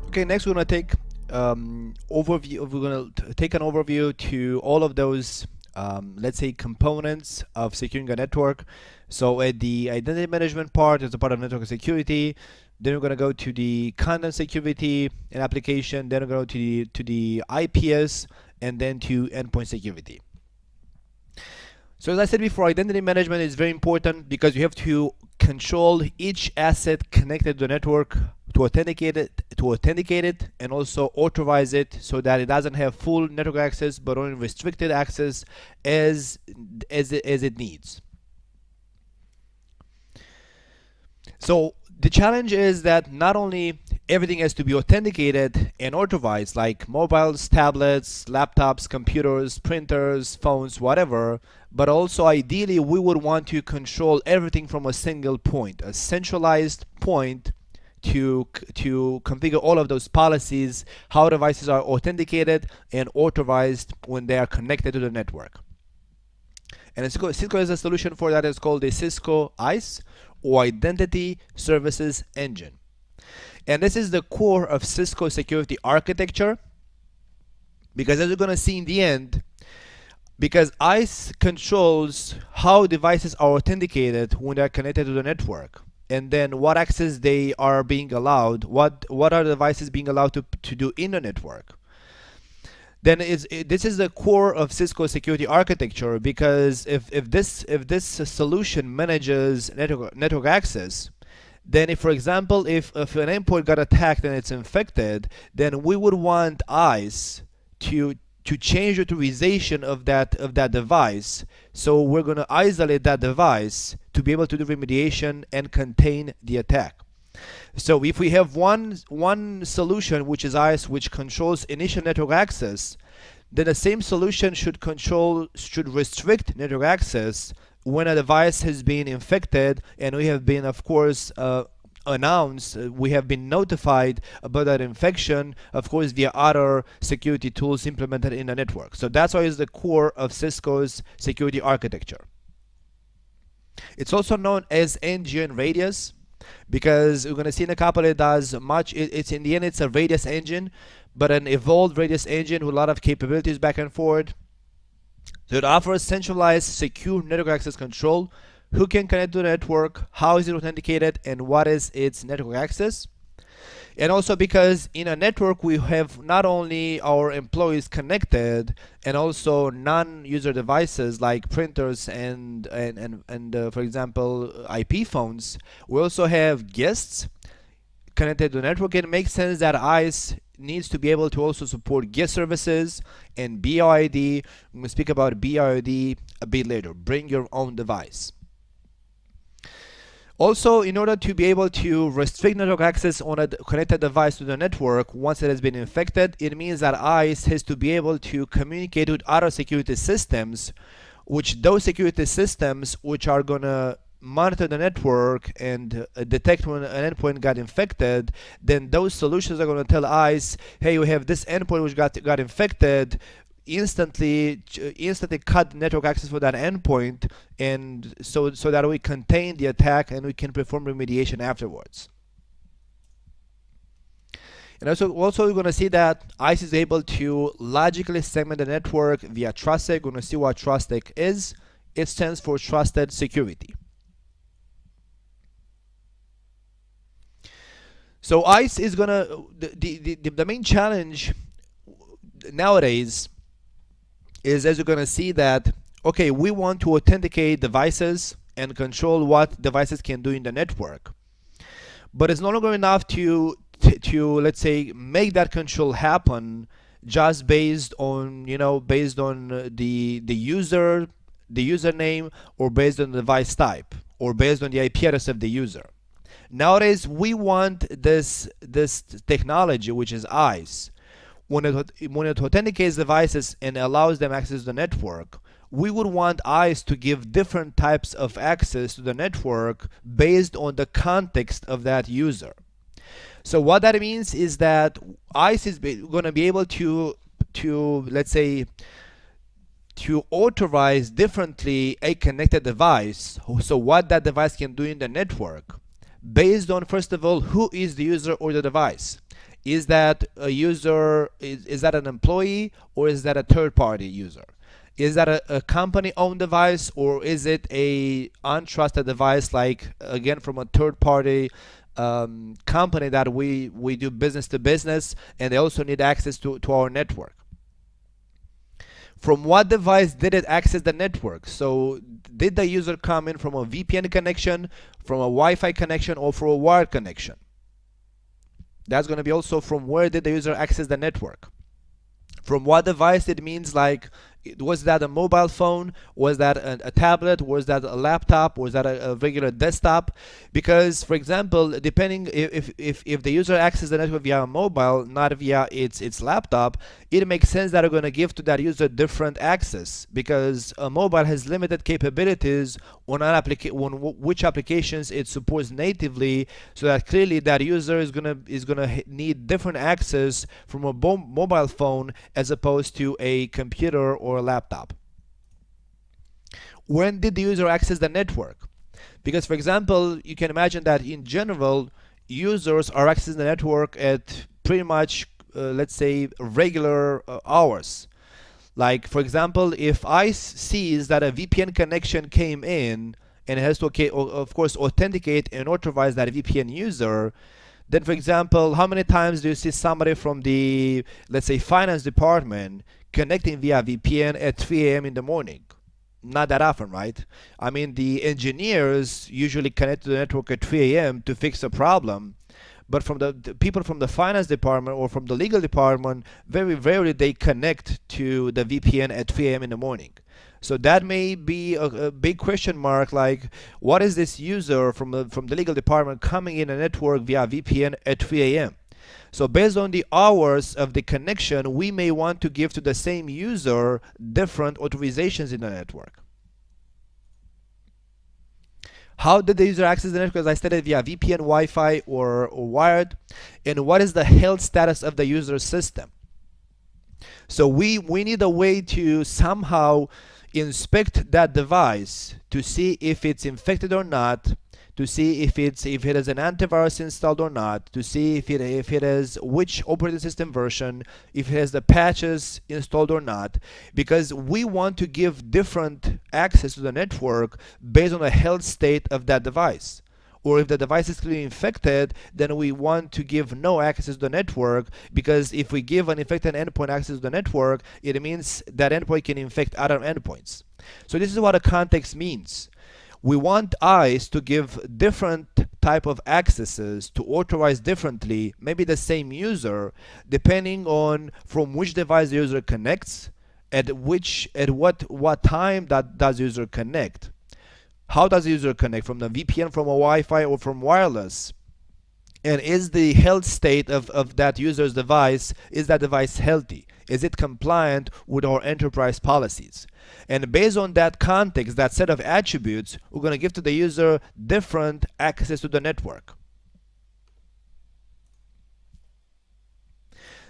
Okay, next we're gonna take overview. We're gonna take an overview to all of those, let's say, components of securing a network. So at the identity management part is a part of network security. Then we're gonna go to the content security and application. Then we're gonna go to the IPS, and then to endpoint security. So as I said before, identity management is very important because you have to control each asset connected to the network, to authenticate it, and also authorize it so that it doesn't have full network access but only restricted access as it needs. So the challenge is that not only everything has to be authenticated and authorized, like mobiles, tablets, laptops, computers, printers, phones, whatever, but also ideally we would want to control everything from a single point, a centralized point to configure all of those policies, how devices are authenticated and authorized when they are connected to the network. And Cisco has a solution for that. It's called the Cisco ISE, or Identity Services Engine. And this is the core of Cisco security architecture, because as you're going to see in the end, because ISE controls how devices are authenticated when they're connected to the network, and then what access they are being allowed, what are the devices being allowed to do in the network. Then this is the core of Cisco security architecture, because if this solution manages network access, then if, for example, if an endpoint got attacked and it's infected, then we would want ISE to change the authorization of that device. So we're going to isolate that device to be able to do remediation and contain the attack. So if we have one solution, which is ISE, which controls initial network access, then the same solution should restrict network access when a device has been infected, and we have been, of course, we have been notified about that infection, of course, via other security tools implemented in the network. So that's why it's the core of Cisco's security architecture. It's also known as NGN Radius, because we're going to see in a couple it does much. It's in the end, it's a radius engine, but an evolved radius engine with a lot of capabilities back and forth. So it offers centralized secure network access control, who can connect to the network, how is it authenticated, and what is its network access. And also because in a network we have not only our employees connected, and also non-user devices like printers and for example IP phones, we also have guests connected to the network. It makes sense that ISE needs to be able to also support guest services and BYOD. We're going to speak about BYOD a bit later. Bring your own device. Also, in order to be able to restrict network access on a connected device to the network once it has been infected, it means that ISE has to be able to communicate with other security systems, which those security systems which are going to monitor the network and detect when an endpoint got infected, then those solutions are going to tell ISE, hey, we have this endpoint which got infected, instantly cut network access for that endpoint, and so that we contain the attack and we can perform remediation afterwards. And also we're going to see that ISE is able to logically segment the network via TrustSec. We're going to see what TrustSec is. It stands for Trusted Security. So ISE is going to, the main challenge nowadays is, as you're going to see, that okay, we want to authenticate devices and control what devices can do in the network, but it's no longer enough to let's say make that control happen just based on the username, or based on the device type, or based on the IP address of the user. Nowadays we want this technology, which is ISE, when it authenticates devices and allows them access to the network, we would want ISE to give different types of access to the network based on the context of that user. So what that means is that ISE is going to be able to let's say to authorize differently a connected device, so what that device can do in the network, based on, first of all, who is the user or the device. Is that a user, is that an employee, or is that a third party user? Is that a company owned device, or is it a untrusted device, like again from a third party company that we do business to business, and they also need access to our network? From what device did it access the network? So did the user come in from a VPN connection, from a Wi-Fi connection, or from a wired connection? That's going to be also from where did the user access the network. From what device? It means like, was that a mobile phone? Was that a tablet? Was that a laptop? Was that a regular desktop? Because, for example, depending if the user accesses the network via a mobile, not via its laptop, it makes sense that we're going to give to that user different access, because a mobile has limited capabilities on which applications it supports natively, so that clearly that user is gonna need different access from a mobile phone as opposed to a computer or a laptop. When did the user access the network? Because, for example, you can imagine that in general, users are accessing the network at pretty much, let's say, regular hours. Like, for example, if I sees that a VPN connection came in and it has to, okay, of course, authenticate and authorize that VPN user, then, for example, how many times do you see somebody from the, let's say, finance department connecting via VPN at 3 a.m. in the morning? Not that often, right? I mean, the engineers usually connect to the network at 3 a.m. to fix a problem, but from the people from the finance department or from the legal department, very rarely they connect to the VPN at 3 a.m. in the morning. So that may be a big question mark, like, what is this user from the legal department coming in a network via VPN at 3 a.m.? So based on the hours of the connection, we may want to give to the same user different authorizations in the network. How did the user access the network? As I stated, via VPN, Wi-Fi, or wired. And what is the health status of the user system? So we need a way to somehow inspect that device to see if it's infected or not, to see if it has an antivirus installed or not, to see if it has which operating system version, if it has the patches installed or not, because we want to give different access to the network based on the health state of that device. Or if the device is clearly infected, then we want to give no access to the network, because if we give an infected endpoint access to the network, it means that endpoint can infect other endpoints. So this is what a context means. We want ICE to give different type of accesses to authorize differently, maybe the same user, depending on from which device the user connects, at what time that does user connect. How does the user connect? From the VPN, from a Wi-Fi, or from wireless? And is the health state of that user's device, is that device healthy? Is it compliant with our enterprise policies? And based on that context, that set of attributes, we're going to give to the user different access to the network.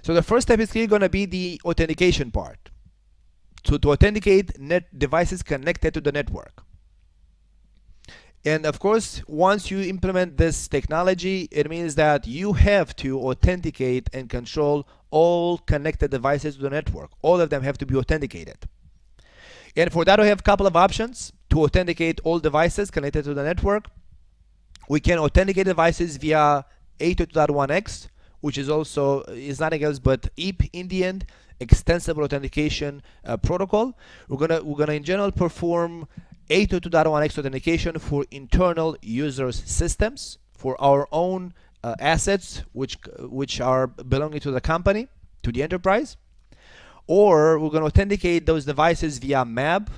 So the first step is clearly going to be the authentication part. So to authenticate devices connected to the network. And of course, once you implement this technology, it means that you have to authenticate and control all connected devices to the network. All of them have to be authenticated. And for that, we have a couple of options to authenticate all devices connected to the network. We can authenticate devices via 802.1x, which is nothing else but EAP in the end, extensible authentication protocol. We're gonna in general perform 802.1x authentication for internal users systems, for our own assets which are belonging to the company, to the enterprise. Or we're going to authenticate those devices via MAB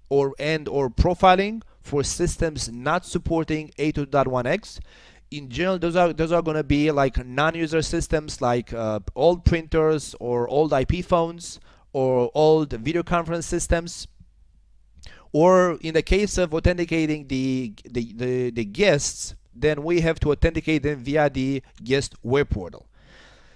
or profiling for systems not supporting 802.1x. In general, those are going to be like non-user systems, like old printers or old IP phones or old video conference systems. Or in the case of authenticating the guests, then we have to authenticate them via the guest web portal.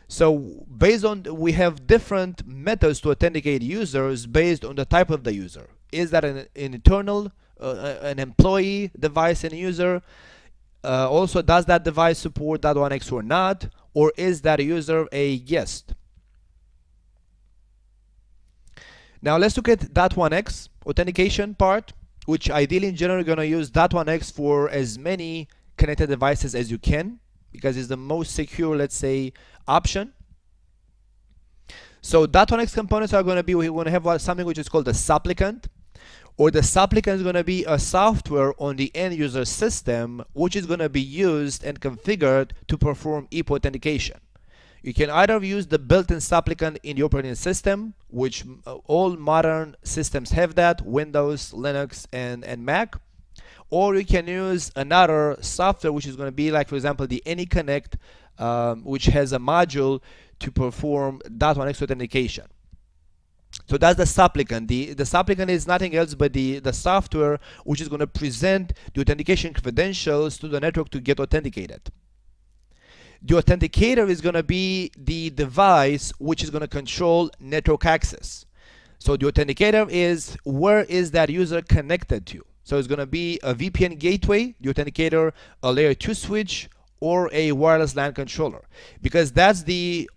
So based on, we have different methods to authenticate users based on the type of the user. Is that an internal, an employee device and user? Also, does that device support .1x or not? Or is that user a guest? Now let's look at .1x authentication part, which ideally in general you're going to use .1x for as many connected devices as you can, because it's the most secure, let's say, option. So .1x components are going to be, we're going to have something which is called the supplicant, or the supplicant is going to be a software on the end user system which is going to be used and configured to perform IP authentication. You can either use the built-in supplicant in the operating system, which all modern systems have that, Windows, Linux, and Mac, or you can use another software which is going to be like, for example, the AnyConnect, which has a module to perform .1x authentication. So that's the supplicant. The supplicant is nothing else but the software which is going to present the authentication credentials to the network to get authenticated. The authenticator is going to be the device which is going to control network access. So the authenticator is where is that user connected to. So it's going to be a VPN gateway, the authenticator, a layer 2 switch, or a wireless LAN controller, because that's the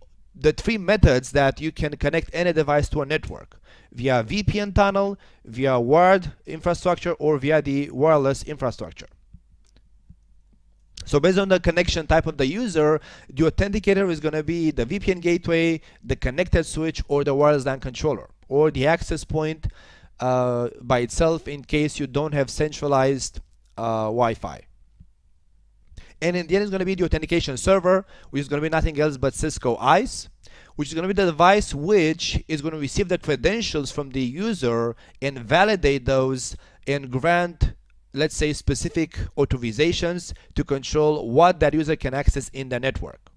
three methods that you can connect any device to a network: via VPN tunnel, via wired infrastructure, or via the wireless infrastructure. So based on the connection type of the user, the authenticator is going to be the VPN gateway, the connected switch, or the wireless LAN controller, or the access point by itself in case you don't have centralized Wi-Fi. And in the end, it's going to be the authentication server, which is going to be nothing else but Cisco ICE, which is going to be the device which is going to receive the credentials from the user and validate those and grant, let's say, specific authorizations to control what that user can access in the network.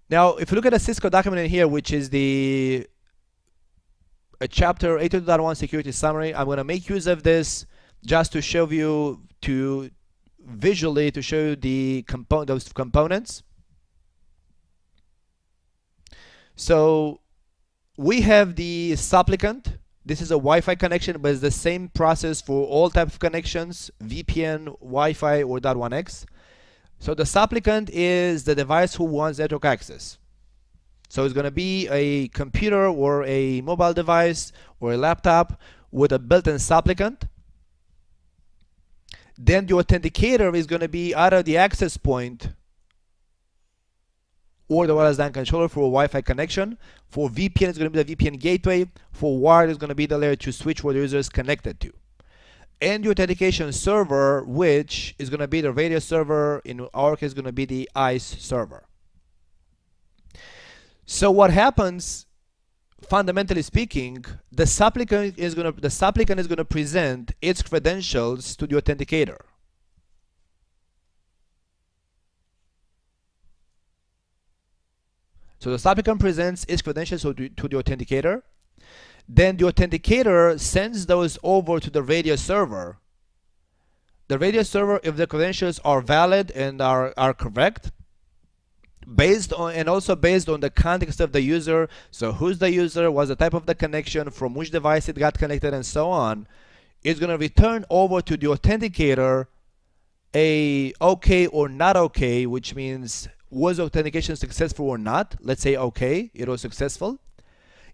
Now, if you look at the Cisco document in here, which is the chapter 8.1 security summary, I'm going to make use of this just to show you, to visually to show you the those components. So we have the supplicant. This is a Wi-Fi connection, but it's the same process for all types of connections, VPN, Wi-Fi, or .1x. So the supplicant is the device who wants network access. So it's going to be a computer or a mobile device or a laptop with a built-in supplicant. Then the authenticator is going to be either the access point or the wireless LAN controller for a Wi-Fi connection. For VPN, it's going to be the VPN gateway. For wired, it's going to be the layer 2 switch where the user is connected to. And the authentication server, which is going to be the radio server, in our case, is going to be the ICE server. So what happens, fundamentally speaking, the supplicant is going to present its credentials to the authenticator. So the supplicant presents its credentials to the authenticator. Then the authenticator sends those over to the radio server. The radio server, if the credentials are valid and are correct, based on, and also based on the context of the user, so who's the user, what's the type of the connection, from which device it got connected, and so on, it's going to return over to the authenticator a okay or not okay, which means was authentication successful or not. Let's say okay, it was successful.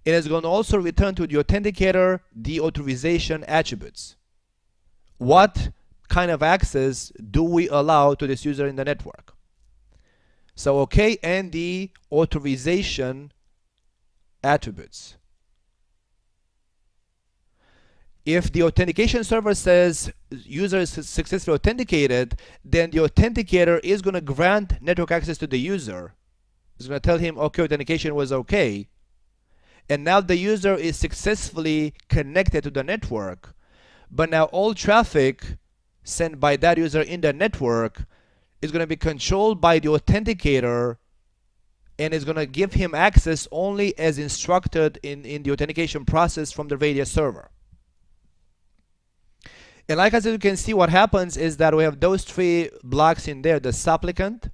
It is going to also return to the authenticator the authorization attributes. What kind of access do we allow to this user in the network? So okay, and the authorization attributes. If the authentication server says user is successfully authenticated, then the authenticator is going to grant network access to the user. It's going to tell him, okay, authentication was okay. And now the user is successfully connected to the network. But now all traffic sent by that user in the network is going to be controlled by the authenticator, and is going to give him access only as instructed in the authentication process from the radio server. And like as you can see, what happens is that we have those three blocks in there: the supplicant,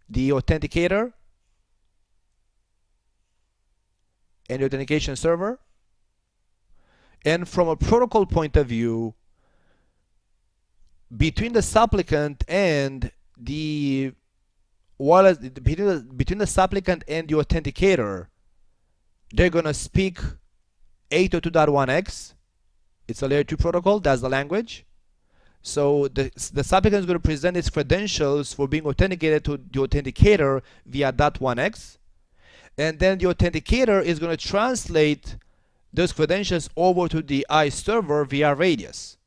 the authenticator and the authentication server. And from a protocol point of view, between the supplicant and the wallet, between the supplicant and the authenticator, they're gonna speak 802.1x. It's a layer 2 protocol, that's the language. So the supplicant is going to present its credentials for being authenticated to the authenticator via .1x, and then the authenticator is going to translate those credentials over to the I server via radius.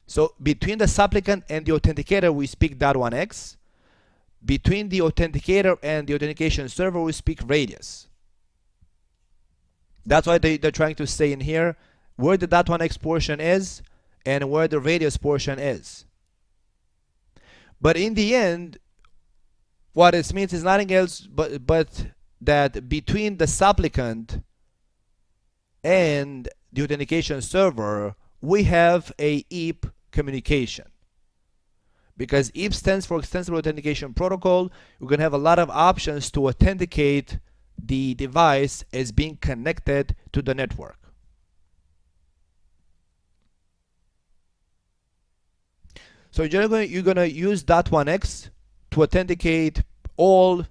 So between the supplicant and the authenticator, we speak .1x. Between the authenticator and the authentication server, we speak radius. That's why they're trying to say in here where the .1x portion is and where the radius portion is. But in the end, what it means is nothing else but that between the supplicant and the authentication server, we have a EAP communication. Because EAP stands for Extensible Authentication Protocol, we're going to have a lot of options to authenticate the device as being connected to the network. So you're going to use .1x to authenticate all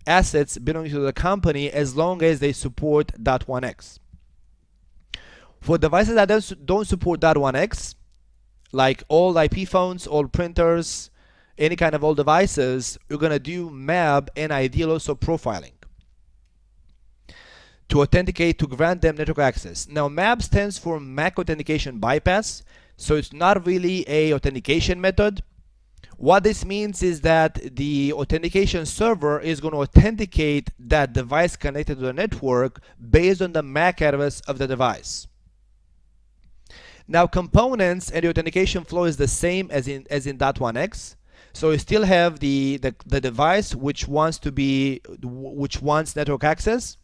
assets belonging to the company as long as they support .1x. For devices that don't support .1x, like all IP phones, all printers, any kind of old devices, you're going to do MAB and ideally also profiling to authenticate, to grant them network access. Now MAB stands for MAC Authentication Bypass, so it's not really a authentication method. What this means is that the authentication server is going to authenticate that device connected to the network based on the MAC address of the device. Now components and the authentication flow is the same as in .1x. So you still have the device which wants network access,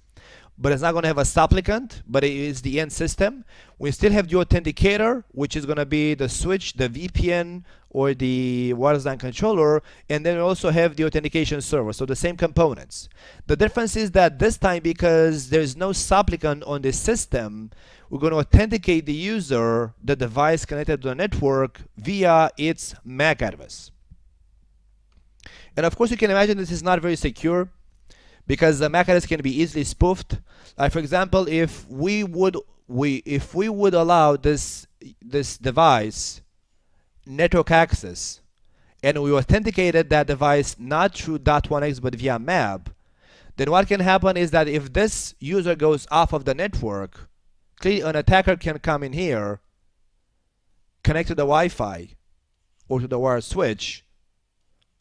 but it's not going to have a supplicant, but it is the end system. We still have the authenticator, which is going to be the switch, the VPN, or the wireless LAN controller, and then we also have the authentication server, so the same components. The difference is that this time, because there's no supplicant on this system, we're going to authenticate the user, the device connected to the network, via its MAC address. And of course you can imagine this is not very secure, because the MAC address can be easily spoofed. Like for example, if we would allow this device network access, and we authenticated that device not through .1x but via MAB, then what can happen is that if this user goes off of the network, clearly an attacker can come in here, connect to the Wi-Fi or to the wire switch,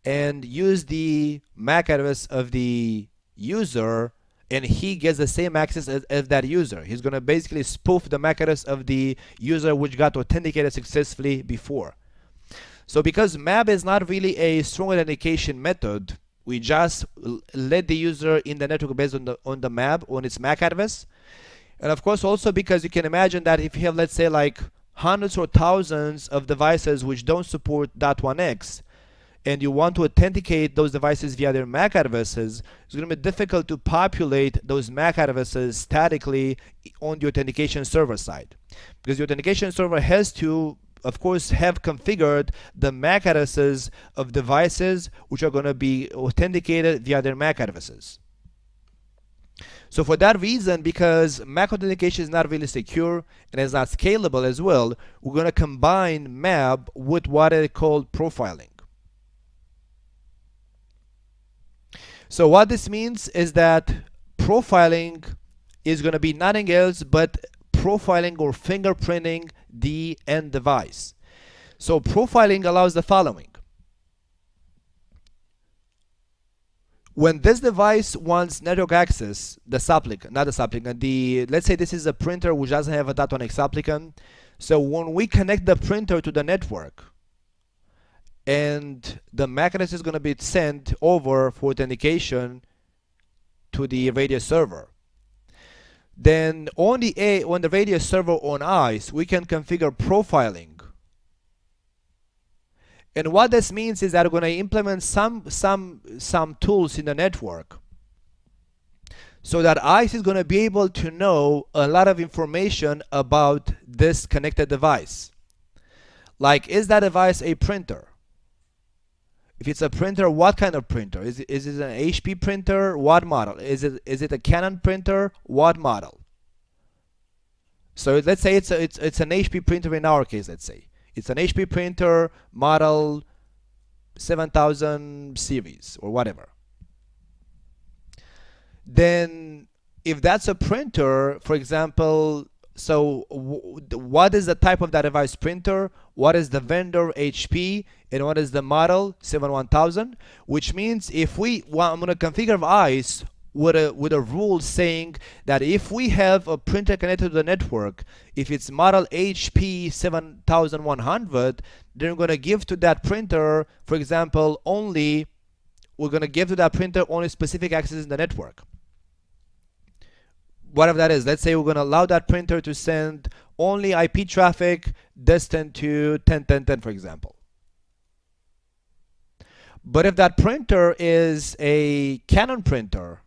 and use the MAC address of the user, and he gets the same access as that user. He's going to basically spoof the MAC address of the user which got authenticated successfully before. So because MAB is not really a strong authentication method, we just let the user in the network based on the MAB, on its MAC address. And of course also because you can imagine that if you have, let's say, like hundreds or thousands of devices which don't support .1x, and you want to authenticate those devices via their MAC addresses, it's going to be difficult to populate those MAC addresses statically on the authentication server side. Because the authentication server has to, of course, have configured the MAC addresses of devices which are going to be authenticated via their MAC addresses. So for that reason, because MAC authentication is not really secure and is not scalable as well, we're going to combine MAB with what is called profiling. So what this means is that profiling is going to be nothing else but profiling or fingerprinting the end device. So profiling allows the following. When this device wants network access, the supplicant, not the supplicant, let's say this is a printer which doesn't have a .1x supplicant. So when we connect the printer to the network, and the MAC address is going to be sent over for authentication to the radius server. Then on the radius server on ICE, we can configure profiling. And what this means is that we're going to implement some tools in the network so that ICE is going to be able to know a lot of information about this connected device. Like, is that device a printer? If it's a printer, what kind of printer? Is it an HP printer? What model? Is it a Canon printer? What model? So let's say it's an HP printer in our case. Let's say it's an HP printer model 7000 series or whatever. Then if that's a printer, for example, so what is the type of that device? Printer? What is the vendor? HP? And what is the model? 71000. Which means if I'm going to configure ICE with a rule saying that if we have a printer connected to the network, if it's model HP 7100, then we're going to give to that printer, for example, we're going to give to that printer only specific access in the network. Whatever that is. Let's say we're going to allow that printer to send only IP traffic destined to 10.10.10, for example. But if that printer is a Canon printer,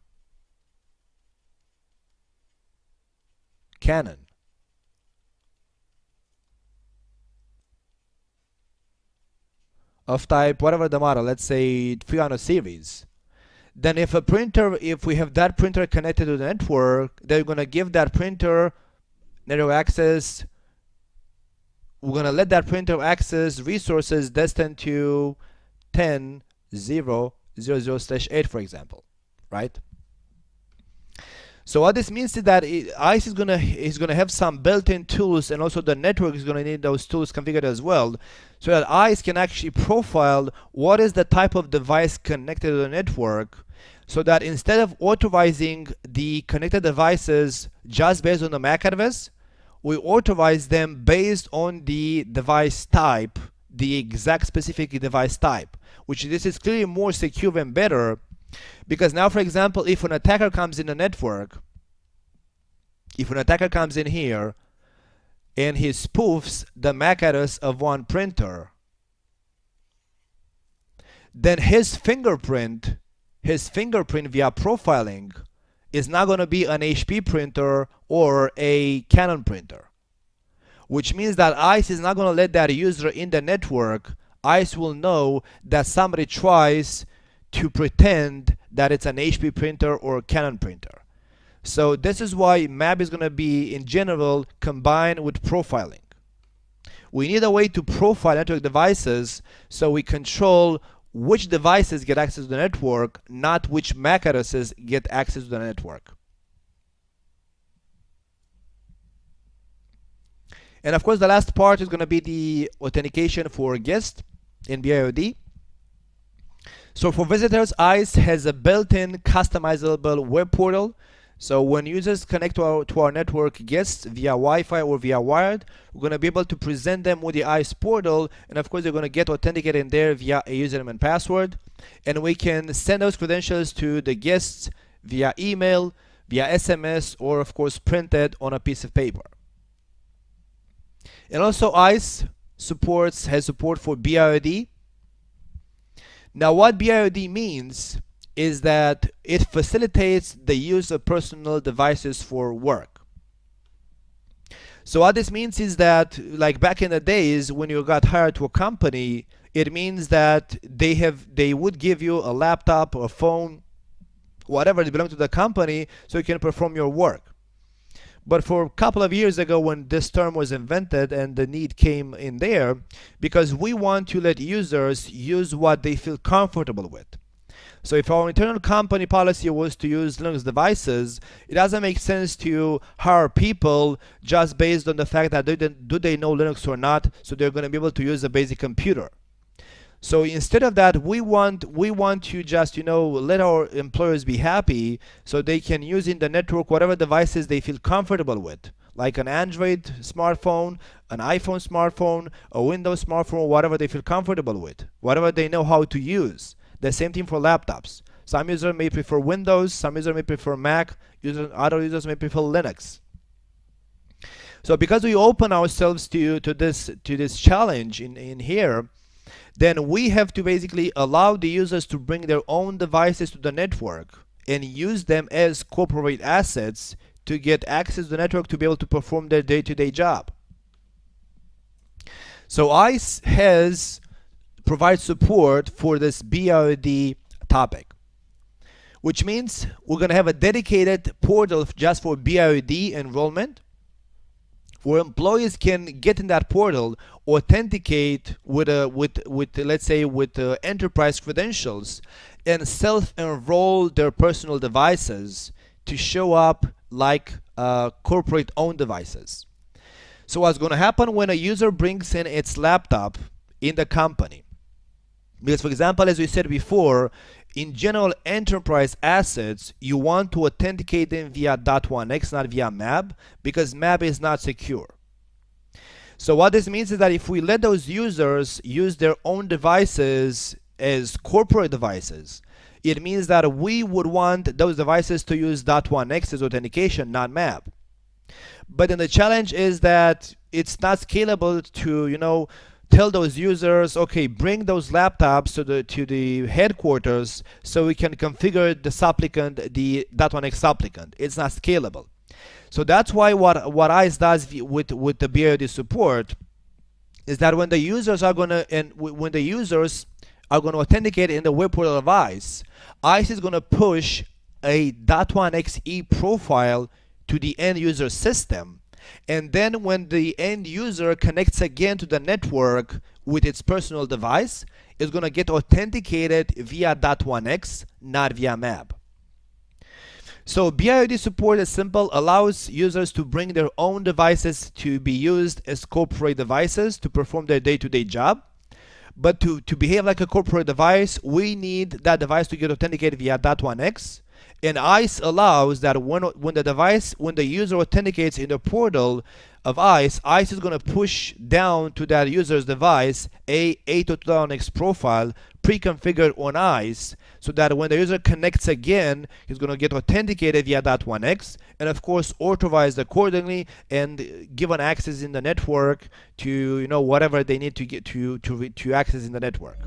Canon, of type, whatever the model, let's say 300 series, then if we have that printer connected to the network, they're going to give that printer network access. We're going to let that printer access resources destined to 10.0.0.0/8, for example, right? So what this means is that ICE is gonna have some built-in tools, and also the network is gonna need those tools configured as well, so that ICE can actually profile what is the type of device connected to the network, so that instead of authorizing the connected devices just based on the MAC address, we authorize them based on the device type, the exact specific device type, which this is clearly more secure and better. Because now, for example, if an attacker comes in the network, if an attacker comes in here and he spoofs the MAC address of one printer, then his fingerprint via profiling is not going to be an HP printer or a Canon printer, which means that ICE is not going to let that user in the network. ICE will know that somebody tries to pretend that it's an HP printer or a Canon printer. So this is why MAP is going to be, in general, combined with profiling. We need a way to profile network devices so we control which devices get access to the network, not which MAC addresses get access to the network. And of course, the last part is going to be the authentication for guests in BIOD. So for visitors, ICE has a built-in customizable web portal. So when users connect to our network guests via Wi-Fi or via wired, we're going to be able to present them with the ICE portal, and of course they're going to get authenticated in there via a username and password. And we can send those credentials to the guests via email, via SMS, or of course printed on a piece of paper. And also ICE has support for BIOD. Now what BIOD means is that it facilitates the use of personal devices for work. So what this means is that, like back in the days when you got hired to a company, it means that they would give you a laptop or a phone, whatever that belongs to the company, so you can perform your work. But for a couple of years ago, when this term was invented and the need came in there, because we want to let users use what they feel comfortable with. So if our internal company policy was to use Linux devices, it doesn't make sense to hire people just based on the fact that do they know Linux or not, so they're going to be able to use a basic computer. So instead of that, we want to just, let our employers be happy so they can use in the network whatever devices they feel comfortable with, like an Android smartphone, an iPhone smartphone, a Windows smartphone, whatever they feel comfortable with, whatever they know how to use. The same thing for laptops. Some users may prefer Windows, some users may prefer Mac, other users may prefer Linux. So because we open ourselves to this challenge in here, then we have to basically allow the users to bring their own devices to the network and use them as corporate assets to get access to the network to be able to perform their day-to-day job. So ICE provides support for this BYOD topic, which means we're going to have a dedicated portal just for BYOD enrollment, where employees can get in that portal, authenticate with let's say with enterprise credentials, and self-enroll their personal devices to show up like corporate-owned devices. So what's going to happen when a user brings in its laptop in the company? Because, for example, as we said before, in general enterprise assets, you want to authenticate them via .1x, not via MAB, because MAB is not secure. So what this means is that if we let those users use their own devices as corporate devices, it means that we would want those devices to use .1x as authentication, not MAB. But then the challenge is that it's not scalable to, tell those users, okay, bring those laptops to the headquarters so we can configure the supplicant, the .1x supplicant. It's not scalable. So that's why what ICE does with the BYOD support is that when the users are going to authenticate in the web portal of ICE is going to push a .1xe profile to the end user system, and then when the end user connects again to the network with its personal device, it's going to get authenticated via .1x, not via MAB. So BYOD support is simple, allows users to bring their own devices to be used as corporate devices to perform their day-to-day job. But to behave like a corporate device, we need that device to get authenticated via .1x. And ICE allows that when the user authenticates in the portal of ICE is going to push down to that user's device a 802.1x profile pre-configured on ICE, so that when the user connects again, he's going to get authenticated via .1x, and of course authorized accordingly and given access in the network to whatever they need to get to access in the network.